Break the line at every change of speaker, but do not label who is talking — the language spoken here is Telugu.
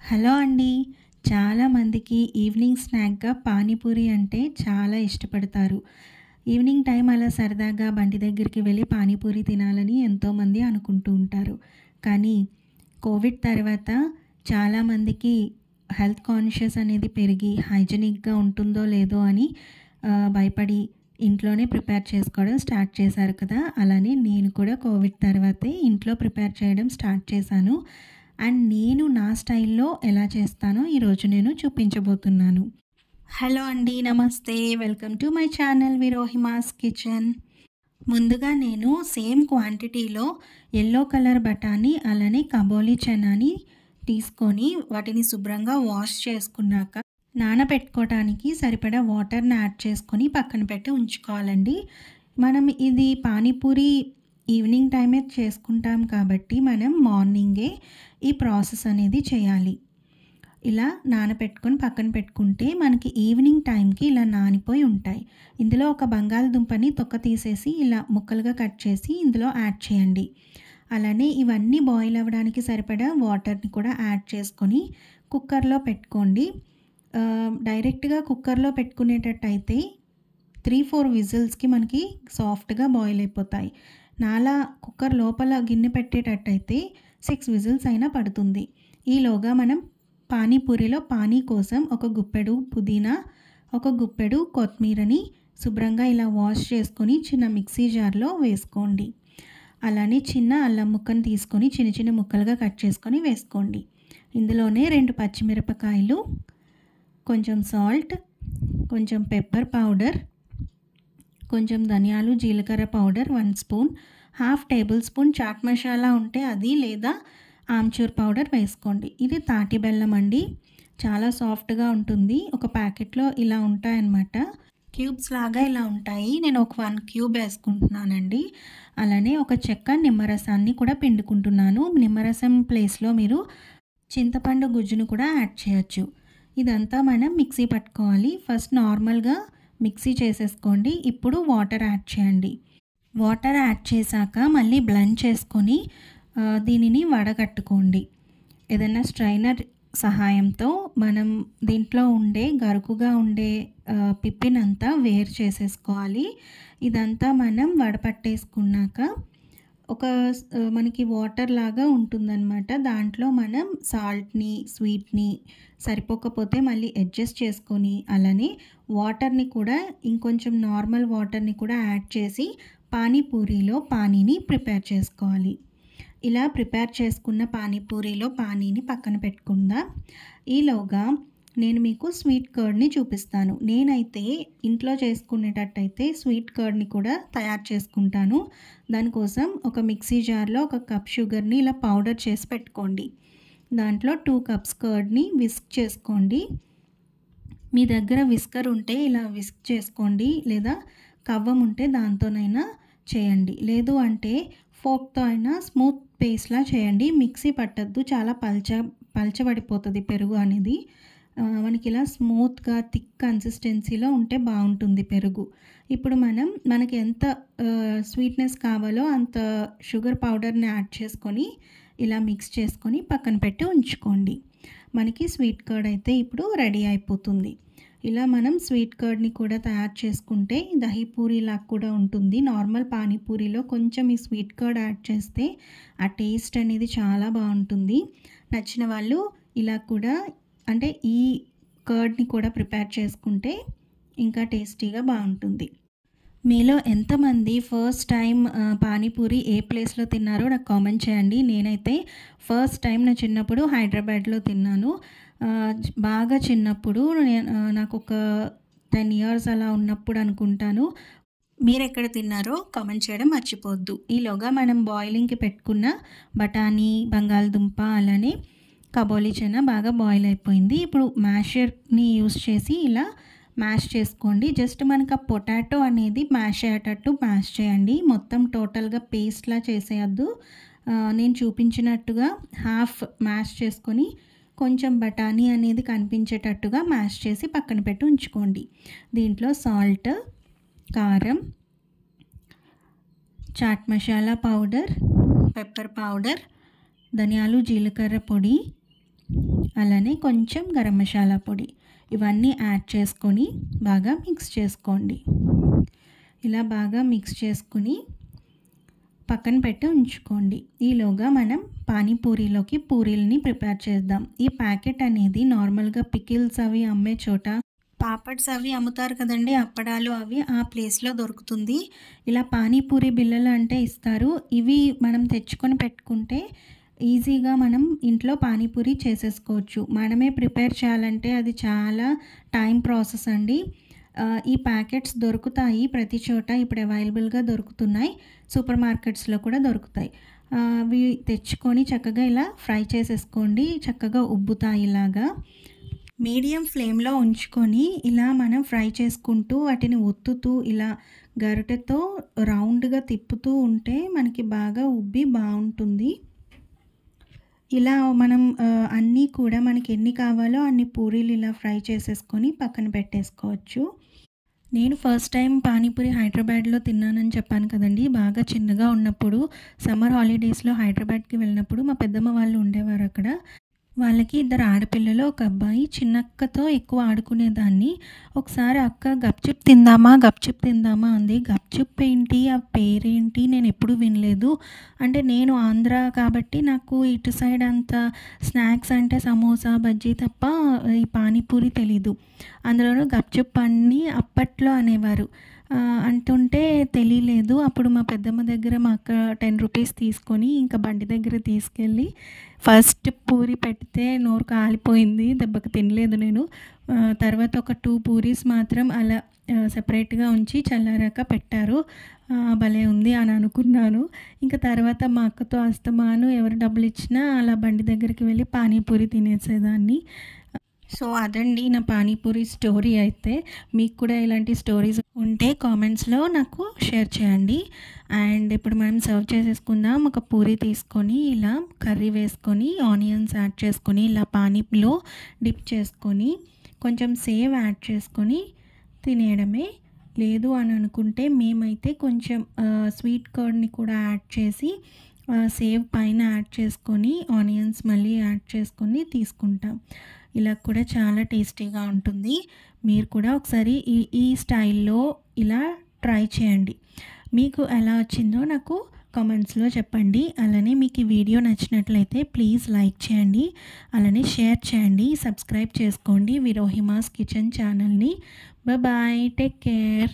హలో అండి. చాలామందికి ఈవినింగ్ స్నాక్‌గా పానీపూరి అంటే చాలా ఇష్టపడతారు. ఈవినింగ్ టైం అలా సరదాగా బండి దగ్గరికి వెళ్ళి పానీపూరి తినాలని ఎంతోమంది అనుకుంటూ ఉంటారు. కానీ కోవిడ్ తర్వాత చాలామందికి హెల్త్ కాన్షియస్ అనేది పెరిగి హైజీనిక్‌గా ఉంటుందో లేదో అని భయపడి ఇంట్లోనే ప్రిపేర్ చేసుకోవడం స్టార్ట్ చేశారు కదా! అలానే నేను కూడా కోవిడ్ తర్వాతే ఇంట్లో ప్రిపేర్ చేయడం స్టార్ట్ చేశాను. అండ్ నేను నా స్టైల్‌లో ఎలా చేస్తానో ఈరోజు నేను చూపించబోతున్నాను. హలో అండి. నమస్తే. వెల్కమ్ టు మై ఛానల్ విరోహిమాస్ కిచెన్. ముందుగా నేను సేమ్ క్వాంటిటీలో యెల్లో కలర్ బఠానీ అలానే కాబోలి చనాని తీసుకొని వాటిని శుభ్రంగా వాష్ చేసుకున్నాక నానబెట్టుకోవటానికి సరిపడా వాటర్‌ని యాడ్ చేసుకొని పక్కన పెట్టి ఉంచుకోవాలండి. మనం ఇది పానీపూరి ఈవినింగ్ టైమే చేసుకుంటాం కాబట్టి మనం మార్నింగే ఈ ప్రాసెస్ అనేది చేయాలి. ఇలా నానబెట్టుకొని పక్కన పెట్టుకుంటే మనకి ఈవినింగ్ టైంకి ఇలా నానిపోయి ఉంటాయి. ఇందులో ఒక బంగాళదుంపని తొక్క తీసేసి ఇలా ముక్కలుగా కట్ చేసి ఇందులో యాడ్ చేయండి. అలానే ఇవన్నీ బాయిల్ అవ్వడానికి సరిపడా వాటర్‌ని కూడా యాడ్ చేసుకొని కుక్కర్‌లో పెట్టుకోండి. డైరెక్ట్‌గా కుక్కర్‌లో పెట్టుకునేటట్టయితే 3, 4 విజిల్స్‌కి మనకి సాఫ్ట్‌గా బాయిల్ అయిపోతాయి. నాలా కుక్కర్ లోపల గిన్నె పెట్టేటట్టయితే 6 విజిల్స్ అయినా పడుతుంది. ఈలోగా మనం పానీపూరిలో పానీ కోసం ఒక గుప్పెడు పుదీనా, ఒక గుప్పెడు కొత్తిమీరని శుభ్రంగా ఇలా వాష్ చేసుకొని చిన్న మిక్సీ జార్‌లో వేసుకోండి. అలానే చిన్న అల్లం ముక్కను తీసుకొని చిన్న చిన్న ముక్కలుగా కట్ చేసుకొని వేసుకోండి. ఇందులోనే 2 పచ్చిమిరపకాయలు, కొంచెం సాల్ట్, కొంచెం పెప్పర్ పౌడర్, కొంచెం ధనియాలు, జీలకర్ర powder 1 spoon, half table spoon chaat masala ఉంటే అది లేదా ఆమ్చూర్ పౌడర్ వేసుకోండి. ఇది తాటి బెల్లం అండి. చాలా సాఫ్ట్‌గా ఉంటుంది. ఒక ప్యాకెట్‌లో ఇలా ఉంటాయన్నమాట. క్యూబ్స్ లాగా ఇలా ఉంటాయి. నేను ఒక 1 క్యూబ్ వేసుకుంటున్నానండి. అలానే ఒక చెక్క నిమ్మరసాన్ని కూడా పిండుకుంటున్నాను. నిమ్మరసం ప్లేస్‌లో మీరు చింతపండు గుజ్జును కూడా యాడ్ చేయొచ్చు. ఇదంతా మనం మిక్సీ పట్టుకోవాలి. ఫస్ట్ నార్మల్‌గా మిక్సీ చేసేసుకోండి. ఇప్పుడు వాటర్ యాడ్ చేయండి. వాటర్ యాడ్ చేశాక మళ్ళీ బ్లెండ్ చేసుకొని దీనిని వడగట్టుకోండి. ఏదైనా స్ట్రైనర్ సహాయంతో మనం దీంట్లో ఉండే గరుకుగా ఉండే పిప్పినంతా వేరు చేసేసుకోవాలి. ఇదంతా మనం వడపట్టేసుకున్నాక ఒక మనకి వాటర్ లాగా ఉంటుందన్నమాట. దాంట్లో మనం సాల్ట్‌ని, స్వీట్‌ని సరిపోకపోతే మళ్ళీ అడ్జస్ట్ చేసుకొని అలానే వాటర్‌ని కూడా ఇంకొంచెం నార్మల్ వాటర్‌ని కూడా యాడ్ చేసి పానీపూరిలో పానీని ప్రిపేర్ చేసుకోవాలి. ఇలా ప్రిపేర్ చేసుకున్న పానీపూరిలో పానీని పక్కన పెట్టుకుందాం. ఈలోగా నేను మీకు స్వీట్ కర్డ్‌ని చూపిస్తాను. నేనైతే ఇంట్లో చేసుకునేటట్టయితే స్వీట్ కర్డ్‌ని కూడా తయారు చేసుకుంటాను. దానికోసం ఒక మిక్సీ జార్‌లో ఒక కప్ షుగర్‌ని ఇలా పౌడర్ చేసి పెట్టుకోండి. దాంట్లో 2 కప్స్ కర్డ్‌ని విస్క్ చేసుకోండి. మీ దగ్గర విస్కర్ ఉంటే ఇలా విస్క్ చేసుకోండి. లేదా కవ్వం ఉంటే దాంతోనైనా చేయండి. లేదు అంటే ఫోర్క్‌తో అయినా స్మూత్ పేస్ట్‌లా చేయండి. మిక్సీ పట్టొద్దు. చాలా పలచబడిపోతది పెరుగు అనేది. మనకి ఇలా స్మూత్‌గా థిక్ కన్సిస్టెన్సీలో ఉంటే బావుంటుంది పెరుగు. ఇప్పుడు మనకి ఎంత స్వీట్‌నెస్ కావాలో అంత షుగర్ పౌడర్‌ని యాడ్ చేసుకొని ఇలా మిక్స్ చేసుకొని పక్కన పెట్టి ఉంచుకోండి. మనకి స్వీట్ కర్డ్ అయితే ఇప్పుడు రెడీ అయిపోతుంది. ఇలా మనం స్వీట్ కర్డ్‌ని కూడా తయారు చేసుకుంటే దహి పూరిలాగా కూడా ఉంటుంది. నార్మల్ పానీపూరిలో కొంచెం ఈ స్వీట్ కర్డ్ యాడ్ చేస్తే ఆ టేస్ట్ అనేది చాలా బావుంటుంది. నచ్చిన వాళ్ళు ఇలా కూడా అంటే ఈ కర్డ్‌ని కూడా ప్రిపేర్ చేసుకుంటే ఇంకా టేస్టీగా బావుంటుంది. మీలో ఎంతమంది ఫస్ట్ టైం పానీపూరి ఏ ప్లేస్‌లో తిన్నారో నాకు కామెంట్ చేయండి. నేనైతే ఫస్ట్ టైం నా చిన్నప్పుడు హైదరాబాద్‌లో తిన్నాను. బాగా చిన్నప్పుడు నాకొక 10 ఇయర్స్ అలా ఉన్నప్పుడు అనుకుంటాను. మీరెక్కడ తిన్నారో కామెంట్ చేయడం మర్చిపోవద్దు. ఈలోగా మనం బాయిలింగ్‌కి పెట్టుకున్న బఠానీ, బంగాళదుంప అలానే కాబోలి చనా బాగా బాయిల్ అయిపోయింది. ఇప్పుడు మ్యాషర్‌ని యూజ్ చేసి ఇలా మ్యాష్ చేసుకోండి. జస్ట్ మనకు ఆ పొటాటో అనేది మ్యాష్ అయ్యేటట్టు మ్యాష్ చేయండి. మొత్తం టోటల్‌గా పేస్ట్‌లా చేసేయొద్దు. నేను చూపించినట్టుగా హాఫ్ మ్యాష్ చేసుకొని కొంచెం బఠానీ అనేది కనిపించేటట్టుగా మ్యాష్ చేసి పక్కన పెట్టి ఉంచుకోండి. దీంట్లో సాల్ట్, కారం, chaat masala powder, pepper powder, ధనియాలు, జీలకర్ర పొడి, అలానే కొంచెం గరం మసాలా పొడి ఇవన్నీ యాడ్ చేసుకొని బాగా మిక్స్ చేసుకోండి. ఇలా బాగా మిక్స్ చేసుకుని పక్కన పెట్టి ఉంచుకోండి. ఈలోగా మనం పానీపూరిలోకి పూరీలని ప్రిపేర్ చేద్దాం. ఈ ప్యాకెట్ అనేది నార్మల్‌గా పికిల్స్ అవి అమ్మే చోట పాపడ్స్ అవి అమ్ముతారు కదండీ! అప్పడాలు అవి ఆ ప్లేస్‌లో దొరుకుతుంది. ఇలా పానీపూరి బిళ్ళలు అంటే ఇస్తారు. ఇవి మనం తెచ్చుకొని పెట్టుకుంటే ఈజీగా మనం ఇంట్లో పానీపూరి చేసేసుకోవచ్చు. మనమే ప్రిపేర్ చేయాలంటే అది చాలా టైం ప్రాసెస్ అండి. ఈ ప్యాకెట్స్ దొరుకుతాయి ప్రతి చోట ఇప్పుడు అవైలబుల్‌గా దొరుకుతున్నాయి. సూపర్ మార్కెట్స్‌లో కూడా దొరుకుతాయి. అవి తెచ్చుకొని చక్కగా ఇలా ఫ్రై చేసేసుకోండి. చక్కగా ఉబ్బుతాయి ఇలాగా. మీడియం ఫ్లేమ్‌లో ఉంచుకొని ఇలా మనం ఫ్రై చేసుకుంటూ వాటిని ఒత్తుతూ ఇలా గరిటెతో రౌండ్‌గా తిప్పుతూ ఉంటే మనకి బాగా ఉబ్బి బావుంటుంది. ఇలా మనం అన్నీ కూడా మనకి ఎన్ని కావాలో అన్ని పూరీలు ఇలా ఫ్రై చేసేసుకొని పక్కన పెట్టేసుకోవచ్చు. నేను ఫస్ట్ టైం పానీపూరి హైదరాబాద్‌లో తిన్నానని చెప్పాను కదండీ! బాగా చిన్నగా ఉన్నప్పుడు సమ్మర్ హాలిడేస్‌లో హైదరాబాద్‌కి వెళ్ళినప్పుడు మా పెద్దమ్మ వాళ్ళు ఉండేవారక్కడ. వాళ్ళకి ఇద్దరు ఆడపిల్లలు, ఒక అబ్బాయి. చిన్నక్కతో ఎక్కువ ఆడుకునేదాన్ని. ఒకసారి అక్క గప్‌చుప్ తిందామా, గప్‌చుప్ తిందామా అంది. గప్‌చుప్ ఏంటి? ఆ పేరేంటి? నేనెప్పుడు వినలేదు. అంటే నేను ఆంధ్ర కాబట్టి నాకు ఇటు సైడ్ అంత స్నాక్స్ అంటే సమోసా, బజ్జీ తప్ప ఈ పానీపూరి తెలీదు. అందులోనూ గప్‌చుప్ అని అప్పట్లో అనేవారు. అంటుంటే తెలియలేదు. అప్పుడు మా పెద్దమ్మ దగ్గర మా అక్క 10 రూపీస్ తీసుకొని ఇంకా బండి దగ్గర తీసుకెళ్ళి ఫస్ట్ పూరి పెడితే నోరు కాలిపోయింది. దెబ్బకి తినలేదు నేను. తర్వాత ఒక 2 పూరీస్ మాత్రం అలా సెపరేట్‌గా ఉంచి చల్లారాక పెట్టారు. భలే ఉంది అని అనుకున్నాను. ఇంకా తర్వాత మా అక్కతో అస్తమాను ఎవరు డబ్బులిచ్చినా అలా బండి దగ్గరికి వెళ్ళి పానీపూరి తినేసేదాన్ని. సో, అదండి నా పానీపూరి స్టోరీ అయితే. మీకు కూడా ఇలాంటి స్టోరీస్ ఉంటే కామెంట్స్‌లో నాకు షేర్ చేయండి. అండ్ ఇప్పుడు మనం సర్వ్ చేసేసుకుందాం. ఒక పూరి తీసుకొని ఇలా కర్రీ వేసుకొని, ఆనియన్స్ యాడ్ చేసుకొని, ఇలా పానీలో డిప్ చేసుకొని, కొంచెం సేవ్ యాడ్ చేసుకొని తినేయడమే. లేదు అని అనుకుంటే మేమైతే కొంచెం స్వీట్ కార్న్‌ని కూడా యాడ్ చేసి సేవ్ పైన యాడ్ చేసుకొని, ఆనియన్స్ మళ్ళీ యాడ్ చేసుకొని తీసుకుంటాం. ఇలా కూడా చాలా టేస్టీగా ఉంటుంది. మీరు కూడా ఒకసారి ఈ స్టైల్‌లో ఇలా ట్రై చేయండి. మీకు ఎలా వచ్చిందో నాకు కామెంట్స్‌లో చెప్పండి. అలానే మీకు ఈ వీడియో నచ్చినట్లయితే ప్లీజ్ లైక్ చేయండి. అలానే షేర్ చేయండి. సబ్స్క్రైబ్ చేసుకోండి విరోహిమాస్ కిచెన్ ఛానల్‌ని. బాయ్. Take care.